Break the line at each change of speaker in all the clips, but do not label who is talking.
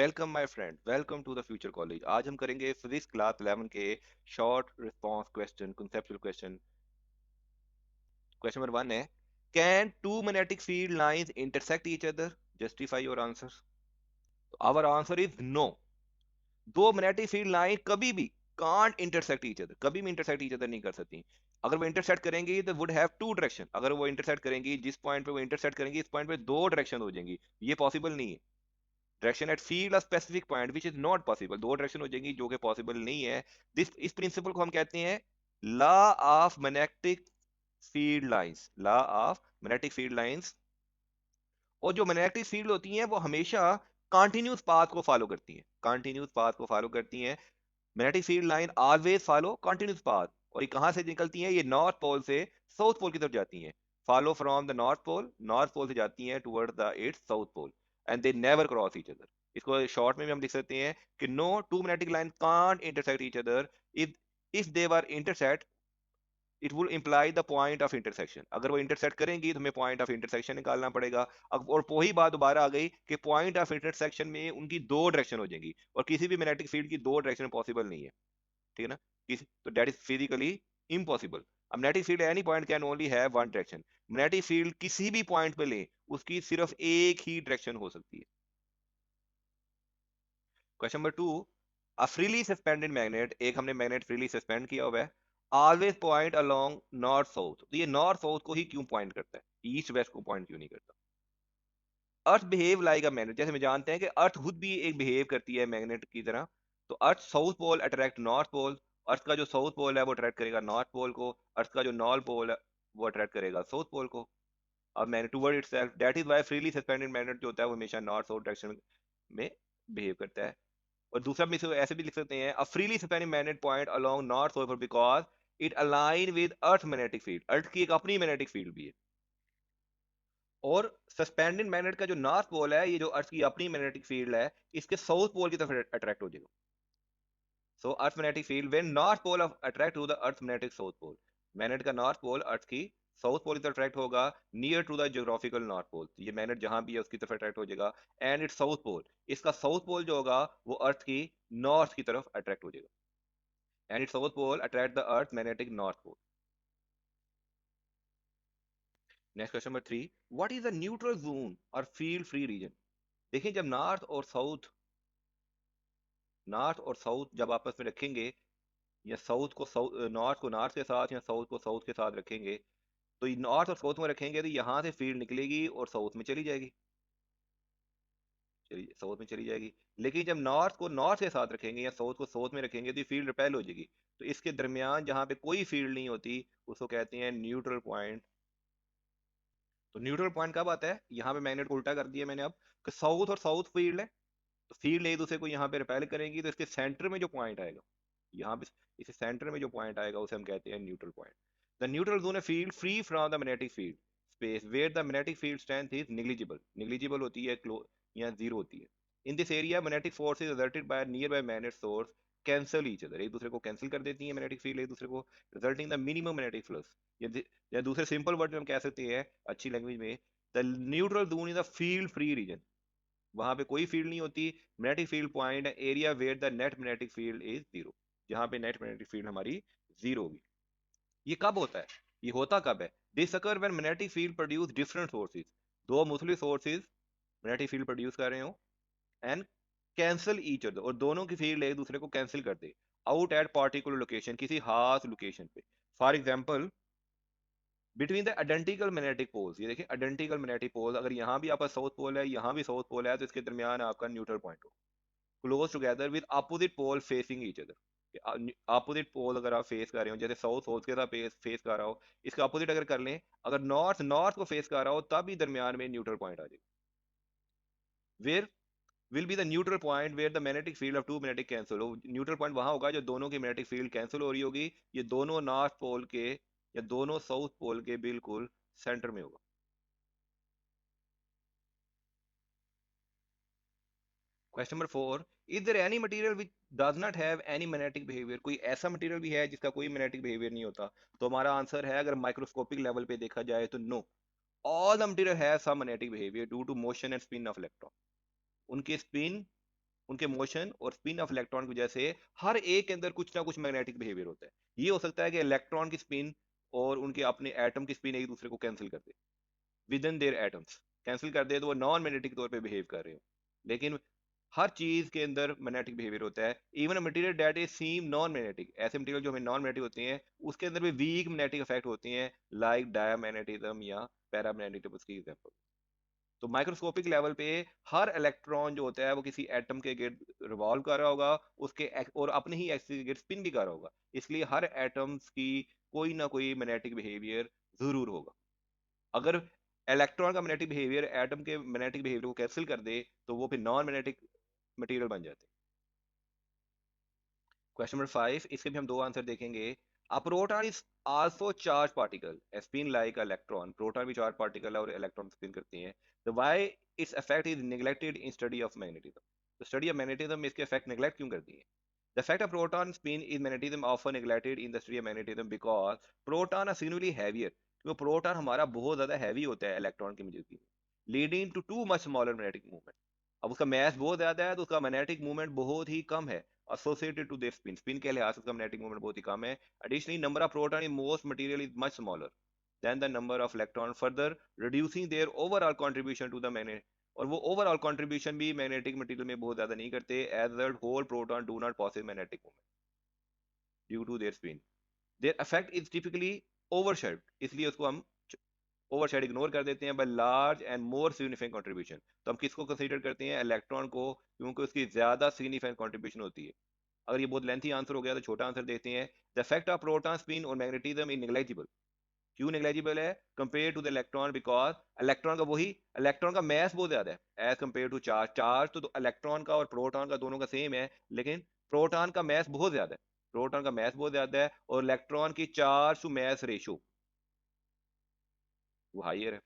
Welcome my friend, welcome to the future college. आज हम करेंगे फिजिक्स क्लास 11 के short response question, conceptual question. Question number 1 है, can two magnetic field lines intersect each other? Justify your answer. Our answer is no. दो magnetic field line कभी भी can't intersect each other, कभी भी intersect each other नहीं कर सकती। अगर वो इंटरसेक्ट करेंगी तो वुड हैव टू डायरेक्शन। अगर वो इंटरसेक्ट करेंगी, जिस पॉइंट पे वो इंटरसेक्ट करेंगी, इस पॉइंट पे दो डायरेक्शन हो जाएंगी। ये पॉसिबल नहीं है। Direction at field a specific point which is not possible, दो डायरेक्शन हो जाएंगी जो कि पॉसिबल नहीं है। इस प्रिंसिपल को हम कहते हैं law of magnetic field lines. Law of magnetic field lines. और जो मैग्नेटिक फील्ड होती हैं वो हमेशा कॉन्टिन्यूस पाथ को फॉलो करती हैं, कॉन्टिन्यूस पाथ को फॉलो करती हैं। Magnetic field line always follow continuous path. और ये कहां से निकलती हैं? ये नॉर्थ पोल से साउथ पोल की तरफ जाती हैं। Follow from the north pole से जाती हैं toward the its south pole, and they never cross each other. इसको शॉर्ट में भी हम लिख सकते हैं कि no two magnetic line can't intersect each other. If if they were intersect, it will imply the point of intersection. अगर वो इंटरसेक्ट करेंगी तो हमें पॉइंट ऑफ इंटरसेक्शन निकालना पड़ेगा। और वही बात दोबारा आ गई कि पॉइंट ऑफ इंटरसेक्शन में उनकी दो डायरेक्शन हो जाएंगी, और किसी भी मैग्नेटिक फील्ड की दो डायरेक्शन पॉसिबल नहीं है। ठीक है ना? तो दैट इज फिजिकली इम्पॉसिबल। अब magnetic field any point can only have one direction. Magnetic field किसी भी पॉइंट पे लें, उसकी सिर्फ एक ही डायरेक्शन हो सकती है। क्वेश्चन नंबर 2, अ फ्रीली सस्पेंडेड मैग्नेट, एक हमने मैग्नेट फ्रीली सस्पेंड किया हुआ है, always point along north south. तो ये नॉर्थ साउथ को ही क्यों पॉइंट करता है, ईस्ट वेस्ट को पॉइंट क्यों नहीं करता? अर्थ बिहेव लाइक अ मैग्नेट, जैसे हम जानते हैं कि अर्थ खुद भी एक बिहेव करती है मैग्नेट की तरह। तो earth south pole attract north pole. Earth का जो साउथ पोल है वो अट्रैक्ट करेगा नॉर्थ पोल को। अर्थ का जो नॉर्थ पोल है वो अट्रैक्ट करेगा साउथ पोल को। अब magnet toward itself, that is why freely suspended magnet जो होता है वो हमेशा नॉर्थ साउथ डायरेक्शन में बिहेव करता है। और दूसरा भी इसको ऐसे भी लिख सकते हैं, a freely suspended magnet point along north pole because it align with earth magnetic field. Earth की एक अपनी मैग्नेटिक फील्ड भी है। और सस्पेंडेड मैग्नेट का जो नॉर्थ पोल है, ये जो अर्थ की अपनी मैग्नेटिक फील्ड है, इसके साउथ पोल की तरफ अट्रैक्ट हो जाएगा। So earth magnetic field when north pole attract to the earth magnetic south pole, magnet का नॉर्थ पोल अर्थ की साउथ पोल की तरफ अट्रैक्ट होगा, near to the geographical north pole. ये मैग्नेट जहां भी है उसकी तरफ अट्रैक्ट हो जाएगा। एंड इट्स साउथ पोल, इसका साउथ पोल जो होगा वो अर्थ की नॉर्थ की तरफ अट्रैक्ट हो जाएगा। And its south pole attract the earth magnetic north pole. Next question number 3, what is the neutral zone और फील्ड फ्री रीजन? देखिए, जब नॉर्थ और साउथ जब आपस में रखेंगे, या नॉर्थ को नॉर्थ के साथ या साउथ को साउथ के साथ रखेंगे, तो ये नॉर्थ और साउथ में रखेंगे तो यहाँ से फील्ड निकलेगी और साउथ में चली जाएगी, चलिए साउथ में चली जाएगी। लेकिन जब नॉर्थ को नॉर्थ के साथ रखेंगे या साउथ को साउथ में रखेंगे तो ये फील्ड रिपेल हो जाएगी। तो इसके दरमियान जहाँ पे कोई फील्ड नहीं होती, उसको कहते हैं न्यूट्रल पॉइंट। तो न्यूट्रल पॉइंट कब आता है? यहाँ पे मैग्नेट को उल्टा कर दिया मैंने अब, कि साउथ और साउथ फील्ड है, तो फील्ड एक दूसरे को यहाँ पे रिपेल करेंगी, तो इसके सेंटर में जो पॉइंट आएगा, यहाँ पे इस सेंटर में जो पॉइंट आएगा उसे हम कहते हैं neutral point. The neutral zone a field free from the magnetic field space where the magnetic field strength is negligible. Negligible होती है, या जीरो होती है। In this area magnetic force is exerted by nearby magnet source cancel each other, एक दूसरे को cancel कर देती है मैग्नेटिक फील्ड एक दूसरे को, resulting the minimum magnetic flux. या दूसरे सिंपल वर्ड में हम कह सकते हैं अच्छी लैंग्वेज में, the neutral zone is a field free region. वहां पे कोई फील्ड नहीं होती, मैग्नेटिक फील्ड पॉइंट है area where the net magnetic field is zero, जहां पे नेट मैग्नेटिक फील्ड हमारी जीरो होगी। ये कब होता है? ये होता कब है? This occur when magnetic field produce different sources, दो मुख्तलिफ सोर्सेज मैग्नेटिक फील्ड प्रोड्यूस कर रहे हो, एंड कैंसिल ईच अदर, और दोनों की फील्ड एक दूसरे को कैंसिल कर दे, आउट एट पार्टिकुलर लोकेशन, किसी खास लोकेशन पे। For example, between the identical magnetic poles, ये देखिए आइडेंटिकल मैग्नेटिक पोल, अगर यहाँ भी आपका साउथ पोल है, यहाँ भी साउथ पोल है, तो इसके दरमियान आपका न्यूट्रल पॉइंट हो, close together with opposite pole facing each other. Opposite pole अगर आप फेस कर रहे हो, जैसे साउथ साउथ के साथ फेस कर रहा हो, इसका अपोजिट अगर कर लें, अगर नॉर्थ नॉर्थ को फेस कर रहा हो, तब भी दरमियान में न्यूट्रल पॉइंट आ जाएगा। Where will be the neutral point where the magnetic field of two magnetic cancel हो। न्यूट्रल पॉइंट वहां होगा जो दोनों की मैग्नेटिक फील्ड कैंसिल हो रही होगी, ये दोनों नॉर्थ पोल के या दोनों साउथ पोल के बिल्कुल सेंटर में होगा। Question number 4, is there any material which does not have any magnetic behaviour? कोई ऐसा मटेरियल भी है जिसका कोई मैग्नेटिक बिहेवियर नहीं होता? तो हमारा आंसर है, अगर माइक्रोस्कोपिक लेवल पे देखा जाए तो no, all the material have some magnetic behaviour due to motion and spin of electron. उनके स्पिन उनके मोशन और स्पिन ऑफ इलेक्ट्रॉन की वजह से हर एक के अंदर कुछ ना कुछ मैग्नेटिक बिहेवियर होता है। ये हो सकता है कि इलेक्ट्रॉन की स्पिन और उनके अपने एटम की स्पिन एक दूसरे को कैंसिल कर दे, within their atoms cancel कर दे, तो वो नॉन मैग्नेटिक तौर पे बिहेव कर रहे हो। लेकिन हर चीज के अंदर मैग्नेटिक बिहेवियर होता है। Even a material that is seem non magnetic, ऐसे मटेरियल जो हमें नॉन मैग्नेटिक होती हैं उसके अंदर भी वीक मैग्नेटिक इफेक्ट होती हैं, लाइक डायमैग्नेटिज्म या पैरामैग्नेटिज्म की एग्जांपल। तो माइक्रोस्कोपिक लेवल पे हर इलेक्ट्रॉन जो होता है वो किसी एटम के गिर्द रिवॉल्व कर रहा होगा, और अपने ही एक्सिस के गिर्द स्पिन भी कर रहा होगा। इसलिए हर एटम्स की कोई ना कोई मैग्नेटिक बिहेवियर जरूर होगा। अगर इलेक्ट्रॉन का मैग्नेटिक बिहेवियर एटम के मैग्नेटिक बिहेवियर को कैंसिल कर दे तो वो फिर नॉन मैग्नेटिक मटेरियल बन जाते हैं। क्वेश्चन नंबर 5, इसके भी हम दो आंसर देखेंगे। A proton is also charge particle spin like electron, proton भी चार्ज पार्टिकल है और इलेक्ट्रॉन स्पिन करती हैं। The why its effect is neglected in study of magnetism, तो स्टडी ऑफ मैग्नेटिज्म में इसके इफेक्ट नेग्लेक्ट क्यों करती है? The effect of proton spin in magnetism often neglected in the study of magnetism because proton are significantly heavier, क्योंकि proton हमारा बहुत ज्यादा हैवी होता है इलेक्ट्रॉन की मौजूदगी में, leading to too much smaller magnetic movement. अब उसका मैस बहुत ज्यादा है तो उसका मैग्नेटिक मूवमेंट बहुत ही कम है associated to their spin, spin के लिहाज से उसका मैग्नेटिक मूवमेंट बहुत ही कम है। Additionally number of proton in most material is much smaller than the number of electron, further reducing their overall contribution to the magnet, और वो ओवरऑल कंट्रीब्यूशन भी मैग्नेटिक मटेरियल में बहुत ज्यादा नहीं करते। As result whole proton do not possess magnetic movement due to their spin, their effect is typically overshadowed, इसलिए उसको हम ओवरशेड इग्नोर कर देते हैं by large and more significant contribution. तो हम किसको कंसीडर करते हैं? इलेक्ट्रॉन को, क्योंकि उसकी ज्यादा सिग्निफिकेंट कंट्रीब्यूशन होती है। अगर ये बहुत लेंथी आंसर हो गया तो छोटा आंसर देखते हैं। The effect of proton spin और मैग्नेटिज्म इन नेग्लेजिबल, क्यों नेग्लेजिबल है compare to the electron? Because electron का वही, इलेक्ट्रॉन का मैस बहुत ज्यादा है as compare to charge. Charge तो इलेक्ट्रॉन का और प्रोटॉन का दोनों का सेम है, लेकिन प्रोटॉन का मैस बहुत ज्यादा है, प्रोटॉन का मैस बहुत ज्यादा है, और इलेक्ट्रॉन की चार्ज टू मैस रेशो वो हाइयर है।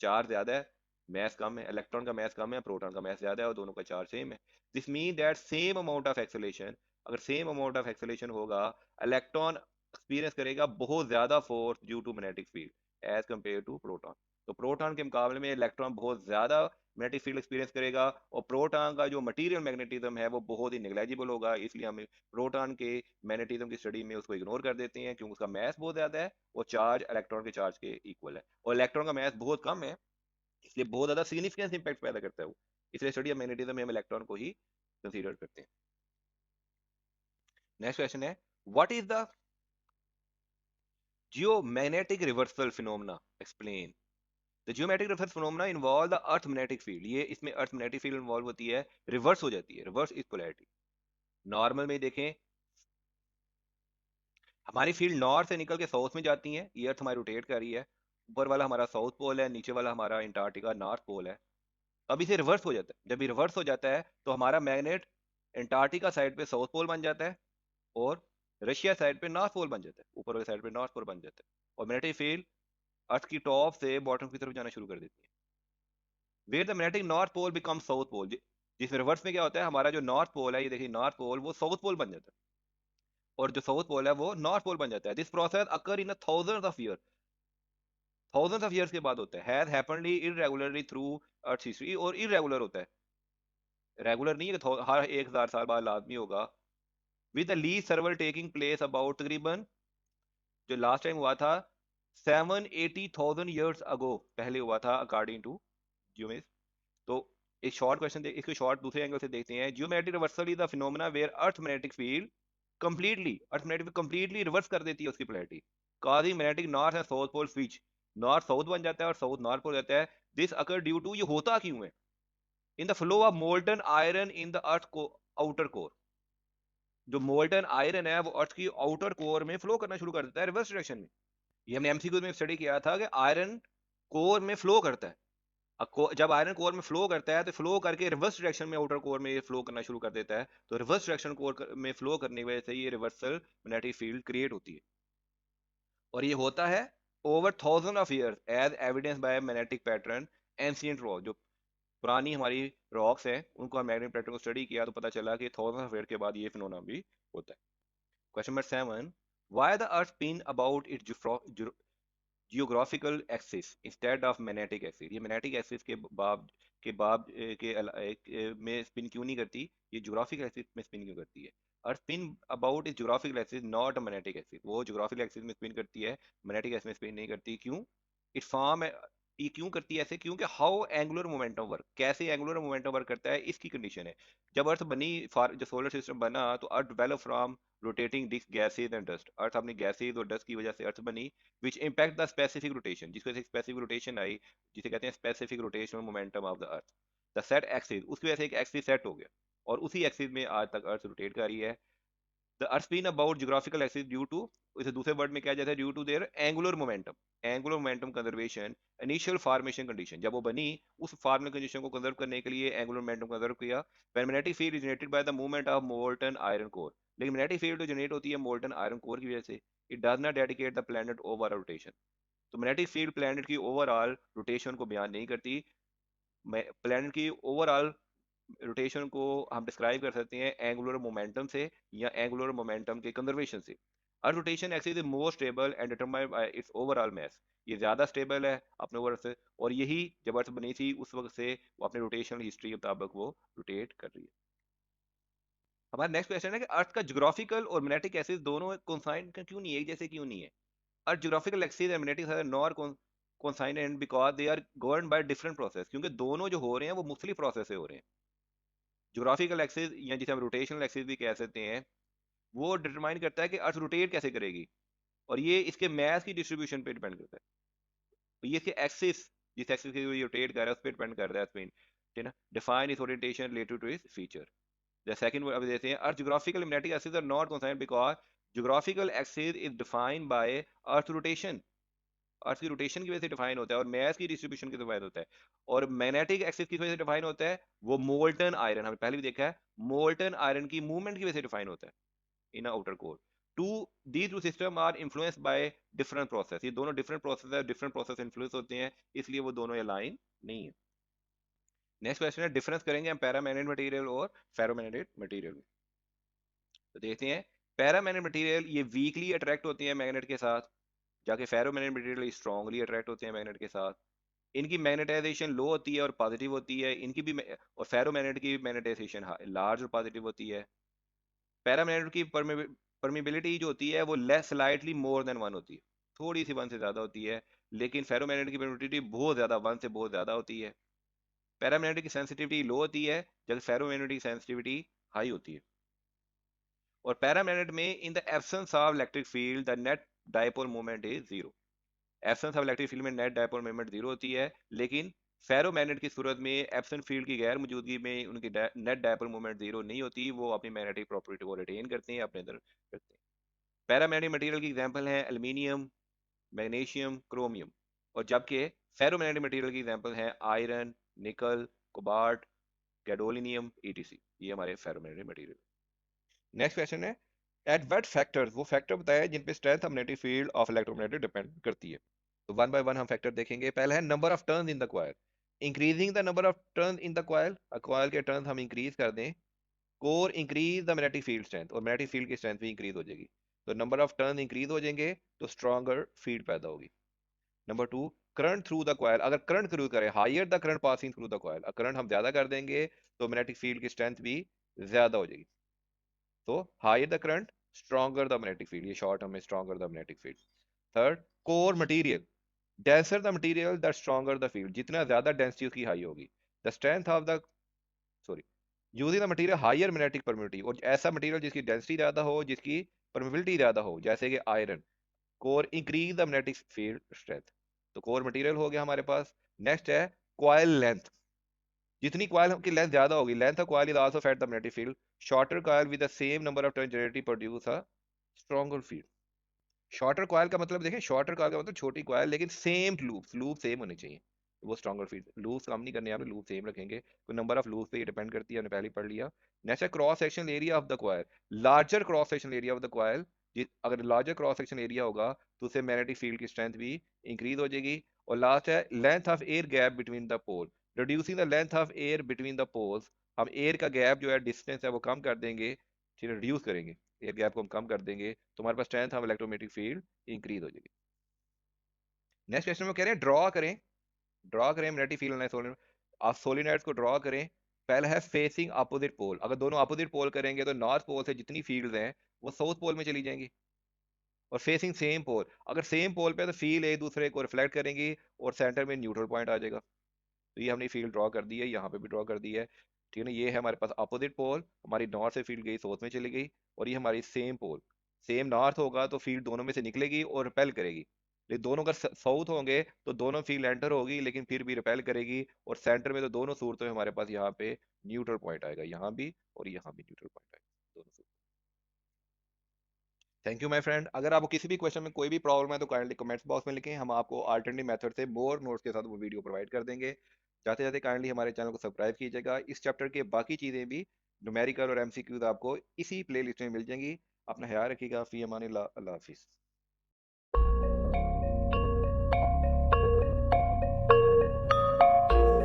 चार्ज ज्यादा है, मैस कम है, इलेक्ट्रॉन का मैस कम है, प्रोटॉन का मैस ज्यादा है, और दोनों का चार्ज सेम है। This mean that same amount of acceleration, अगर सेम अमाउंट ऑफ एक्सेलरेशन होगा, इलेक्ट्रॉन एक्सपीरियंस करेगा बहुत ज्यादा force due to magnetic field as compare to proton. तो प्रोटॉन के मुकाबले में इलेक्ट्रॉन बहुत ज्यादा मैग्नेटिक फील्ड एक्सपीरियंस करेगा, और प्रोटॉन का जो मटेरियल मैग्नेटिज्म है वो बहुत ही नेग्लेजिबल होगा। इसलिए हम प्रोटॉन के मैग्नेटिज्म की स्टडी में उसको इग्नोर कर देते हैं, क्योंकि उसका मैस बहुत ज्यादा है और चार्ज इलेक्ट्रॉन के चार्ज के इक्वल है, और इलेक्ट्रॉन का मैस बहुत कम है, इसलिए बहुत ज्यादा सिग्निफिकेंस इंपैक्ट पैदा करता है वो। इसलिए स्टडी ऑफ मैग्नेटिज्म में हम इलेक्ट्रॉन को ही कंसीडर करते हैं। नेक्स्ट क्वेश्चन है, what is the geomagnetic reversal phenomena, explain. The geometric reverse phenomena involve the earth magnetic field, ये इसमें अर्थ मैग्नेटिक फील्ड इन्वॉल्व होती है, रिवर्स हो जाती है, रिवर्स इज पोलैरिटी। नॉर्मल में देखें, हमारी फील्ड नॉर्थ से निकल के साउथ में जाती है, ये अर्थ हमारी रोटेट कर रही है, ऊपर वाला हमारा साउथ पोल है, नीचे वाला हमारा अंटार्कटिका नॉर्थ पोल है। अब इसे रिवर्स हो जाता है, जब ये रिवर्स हो जाता है तो हमारा मैग्नेट अंटार्कटिका साइड पे साउथ पोल बन जाता है, और रशिया साइड पे नॉर्थ पोल बन जाता है, ऊपर वाली साइड पे नॉर्थ पोल बन जाता है, और मैग्नेटिक फील्ड अर्थ की टॉप से बॉटम की तरफ जाना शुरू कर देती है। Where the magnetic north pole become south pole, जिसमें रिवर्स में क्या होता है, हमारा जो नॉर्थ पोल है, ये देखिए नॉर्थ पोल, वो साउथ पोल बन जाता है, और जो साउथ पोल है वो नॉर्थ पोल बन जाता है। This process occur in thousands of year, thousands of years के बाद होता है, has happened irregularly through earth history, और इररेगुलर होता है, रेगुलर नहीं है कि हर 1000 साल बाद लाजमी होगा। With the lease सर्वल taking place about तकरीबन, जो लास्ट टाइम हुआ था 780,000 ईयर्स अगो, पहले हुआ था अकॉर्डिंग टू ज्यूमिस। तो एक शॉर्ट क्वेश्चन इसको शॉर्ट दूसरे एंगल से देखते हैं। Geometric reversal is the phenomena where earth magnetic field completely, earth magnetic field completely reverse कर देती है उसकी polarity, causing magnetic north and south pole switch, north south बन जाता है और साउथ नॉर्थ पोल जाता है। दिस अकर ड्यू टू, ये होता क्यों है, in the flow of molten iron in the earth को आउटर कोर, जो मोल्टन आयरन है वो अर्थ की आउटर कोर में फ्लो करना शुरू कर देता है रिवर्स डायरेक्शन में। ये हमने एमसीक्यू में स्टडी किया था कि आयरन कोर में फ्लो करता है, जब आयरन कोर में फ्लो करता है तो फ्लो करके रिवर्स डायरेक्शन में आउटर कोर में फ्लो करना शुरू कर देता है, तो रिवर्स डायरेक्शन कोर में फ्लो करने की वजह से ये रिवर्सल मैग्नेटिक फील्ड क्रिएट होती है, और ये होता है over thousand of years as evidence by magnetic pattern ancient rock. जो पुरानी हमारी रॉक्स हैं उनको हम मैग्नेटिक पैटर्न को स्टडी किया तो पता चला कि थाउजेंड ऑफ ईयर के बाद ये फिनोमेना भी होता है। Question number 7, why the earth spin about it geographical axis instead of magnetic axis. ये मैग्नेटिक एक्सिस के में स्पिन क्यों नहीं करती, ये ज्योग्राफिकल एक्सिस में स्पिन क्यों करती है? और spin about is geographical axis not a magnetic axis. वो ज्योग्राफिकल एक्सिस में स्पिन करती है, मैग्नेटिक एक्सिस में स्पिन नहीं करती। क्यों? इट फॉर्म, ये क्यों करती है ऐसे? क्योंकि हाउ एंगुलर मोमेंटम वर्क, कैसे एंगुलर मोमेंटम वर्क करता है, इसकी कंडीशन है। जब अर्थ बनी, जो सोलर सिस्टम बना, तो earth develop from rotating disk gases and dust. Earth अपनी गैसेज और डस्ट की वजह से अर्थ बनी, which impact the specific rotation, जिसकी वजह से स्पेसिफिक रोटेशन आई, जिसे कहते हैं specific rotational momentum of the earth. The set axis, उसकी वजह से एक एक्सिस सेट हो गया, और उसी एक्सिस में आज तक अर्थ रोटेट कर रही है। The earth spin about geographical axis due to, इसे दूसरे वर्ड में क्या जाता है, due to their angular momentum. Angular momentum conservation, initial formation condition, जब वो बनी उस फॉर्मेशन कंडीशन को कंजर्व करने के लिए एंगुलर मोमेंटम कंजर्व किया। When magnetic field is generated by the movement of molten iron core, लेकिन मैग्नेटिक फील्ड जो जनरेट होती है मोल्टन आयरन कोर की वजह से, it does not dedicate the planet over rotation. तो मैग्नेटिक फील्ड प्लैनेट की ओवरऑल रोटेशन को बयान नहीं करती। प्लैनेट की ओवरऑल रोटेशन को हम डिस्क्राइब कर सकते हैं एंगुलर मोमेंटम से, या एंगुलर मोमेंटम के कंजर्वेशन से। Earth rotation axis is more stable and determined by its overall mass. ये ज्यादा स्टेबल है अपने ओवर से, और यही जब अर्थ बनी थी उस वक्त से वो अपने रोटेशनल हिस्ट्री के मुताबिक वो रोटेट कर रही है। हमारा नेक्स्ट क्वेश्चन है कि अर्थ का ज्योग्राफिकल और मैग्नेटिक एक्सिस दोनों कोइंसाइड क्यों नहीं है, एक जैसे क्यों नहीं है? Earth geographical axis and magnetic axis not coincident because they are govern by different process, क्योंकि दोनों जो हो रहे हैं वो मुख्तलिफ प्रोसेस से हो रहे हैं। ज्योग्राफिकल एक्सिस, या जिसे हम रोटेशनल एक्सिस भी कह सकते हैं, वो डिटरमाइन करता है कि अर्थ रोटेट कैसे करेगी, और ये इसके मैस की डिस्ट्रीब्यूशन पे डिपेंड करता है। तो ये इसके एक्सिस, जिस एक्सिस के रोटेट कर रहा है उस पर डिपेंड कर रहा है स्पिन, ठीक है ना। डिफाइन इस ओरिएंटेशन रिलेटेड टू इस फीचर। द सेकंड अब देते हैं, earth geographical magnetic axis are not coincide because geographical axis is defined by earth rotation. Earth की रोटेशन की वजह से डिफाइन होता है, और मैस की डिस्ट्रीब्यूशन की डिफाइन होता है। और मैग्नेटिक एक्सिस की वजह से डिफाइन होता है, वो मोल्टन आयरन, हमने पहले भी देखा है, मोल्टन आयरन की मूवमेंट की वजह से डिफाइन होता है in outer core. Two the two system are influence by different process. ये दोनों डिफरेंट प्रोसेस है, डिफरेंट प्रोसेस इन्फ्लुएंस होते हैं, इसलिए वो दोनों अलाइन नहीं है। नेक्स्ट क्वेश्चन है, डिफरेंस करेंगे हम पैरामैग्नेटिक मटेरियल और फेरोमैग्नेटिक मटेरियल में। तो देखते हैं, पैरामैग्नेटिक मटेरियल ये वीकली अट्रैक्ट होती है मैग्नेट के साथ, जाके फेरोमैग्नेटिक मटेरियल स्ट्रांगली अट्रैक्ट होते हैं मैग्नेट के साथ। इनकी मैग्नेटाइजेशन लो होती है और पॉजिटिव होती है, इनकी भी और फेरोमैग्नेट की मैग्नेटाइजेशन लार्ज और पॉजिटिव होती है। पैरामैग्नेट की परमिबिलिटी जो होती है वो less slightly more than one होती है, थोड़ी सी वन से ज्यादा होती है। लेकिन फेरोमैग्नेट की परमिबिलिटी बहुत ज्यादा, वन से बहुत ज्यादा होती है। पैरामैग्नेट की सेंसिटिविटी लो होती है, जबकि फेरोमैग्नेट की सेंसिटिविटी हाई होती है। और पैरामैग्नेट में in the absence of electric field the net dipole moment is zero. Absence of electric field में नेट डायपोल मोमेंट जीरो होती है, लेकिन फेरोमैग्नेट की सूरत में एब्सेंट फील्ड की गैर मौजूदगी में उनकी नेट डायपोल मोमेंट जीरो नहीं होती, वो अपनी मैग्नेटिक प्रॉपर्टी को रिटेन करते हैं, अपने अंदर रखते हैं। पैरामैग्नेटिक मटेरियल की एग्जांपल है एल्यूमिनियम, मैग्नीशियम, क्रोमियम। और जबकि फेरोमैग्नेटिक मटेरियल की एग्जांपल है आयरन, निकल, कोबाल्ट, गैडोलिनियम, ईटीसी। ये हमारे फेरोमैग्नेटिक मटेरियल। नेक्स्ट क्वेश्चन है, एट व्हाट फैक्टर्स, वो फैक्टर बताया जिन पे strength of magnetic field of electromagnetic depend करती है। तो वन बाय वन हम फैक्टर देखेंगे। पहला है number of turns in the coil. Increasing the number of turns in the coil, coil के टर्न्स हम इंक्रीज कर दें, core increase the magnetic field strength, और मैग्नेटिक फील्ड की स्ट्रेंथ भी इंक्रीज हो जाएगी। तो नंबर ऑफ टर्न इंक्रीज हो जाएंगे तो स्ट्रॉन्गर फील्ड पैदा होगी। Number two, current through the coil, अगर करंट थ्रू करें, higher the current passing through the coil, current हम ज्यादा कर देंगे तो मैग्नेटिक फील्ड की स्ट्रेंथ भी ज्यादा हो जाएगी। तो higher the current, stronger the magnetic field, ये शॉर्ट टर्म में stronger the magnetic field. Third, core material, denser the material the stronger the field, जितना ज्यादा डेंसिटी उसकी हाई होगी। The strength of the, sorry, using the material higher magnetic permittivity, और ऐसा material जिसकी density ज्यादा हो, जिसकी परमिबिलिटी ज्यादा हो, जैसे कि iron, core increase the magnetic field strength. तो कोर मटेरियल हो गया हमारे पास। नेक्स्ट है कॉइल लेंथ, जितनी कॉइल की लेंथ ज्यादा होगी, length of coil is also affect the magnetic field. Shorter coil with the same number of turn generated produce a stronger field. Shorter coil का मतलब देखें, शॉर्टर कॉइल का मतलब छोटी कॉइल, लेकिन सेम लूप, लूप सेम होने चाहिए, वो स्ट्रॉन्गर फील्ड। लूप्स कम नहीं करने, आपने लूप सेम रखेंगे, तो नंबर ऑफ लूप पे ही डिपेंड करती है, हमने पहले ही पढ़ लिया। नेक्स्ट है cross section area of the coil, larger cross section area of the coil, अगर लार्जर क्रॉस सेक्शन एरिया होगा तो उससे मैग्नेटिक फील्ड की स्ट्रेंथ भी इंक्रीज हो जाएगी। और लास्ट है length of air gap between the pole, reducing the length of air between the poles, हम एयर का गैप जो है, डिस्टेंस है, वो कम कर देंगे, ठीक है, रिड्यूस करेंगे, एयर गैप को हम कम कर देंगे, तो हमारे पास strength of electromagnetic field increase हो जाएगी। नेक्स्ट क्वेश्चन में कह रहे हैं ड्रॉ करें मैग्नेटिक फील्ड लाइन सोलिनॉइड। आप सोलिनॉइड्स को ड्रॉ करें। पहला है फेसिंग अपोजिट पोल, अगर दोनों अपोजिट पोल करेंगे तो नॉर्थ पोल से जितनी फील्ड हैं वो साउथ पोल में चली जाएंगी। और फेसिंग सेम पोल, अगर सेम पोल पे तो फील्ड एक दूसरे को रिफ्लेक्ट करेंगी और सेंटर में न्यूट्रल पॉइंट आ जाएगा। तो ये हमने फील्ड ड्रॉ कर दी है, यहाँ पे भी ड्रॉ कर दी है। ठीक है ना, ये है हमारे पास अपोजिट पोल, हमारी नॉर्थ से फील्ड गई साउथ में चली गई। और ये हमारी सेम पोल, सेम नॉर्थ होगा तो फील्ड दोनों में से निकलेगी और रिपेल करेगी। लेकिन दोनों अगर साउथ होंगे तो दोनों फील्ड एंटर होगी लेकिन फिर भी रिपेल करेगी। और सेंटर में तो दोनों सूरतों में हमारे पास यहाँ पे न्यूट्रल पॉइंट आएगा, यहाँ भी और यहाँ भी न्यूट्रल पॉइंट आएगा दोनों सूरतों। Thank you my friend. अगर आपको किसी भी क्वेश्चन में कोई भी प्रॉब्लम है तो काइंडली कमेंट्स बॉक्स में लिखें, हम आपको अल्टरनेटिव मेथड से मोर नोट्स के साथ वो वीडियो प्रोवाइड कर देंगे। जाते जाते काइंडली हमारे चैनल को सब्सक्राइब कीजिएगा। इस चैप्टर के बाकी चीज़ें भी न्यूमेरिकल और एमसीक्यूज आपको इसी प्लेलिस्ट में मिल जाएंगी। अपना ख्याल रखिएगा। फी अमान अल्लाह, अल्लाह हाफिज़।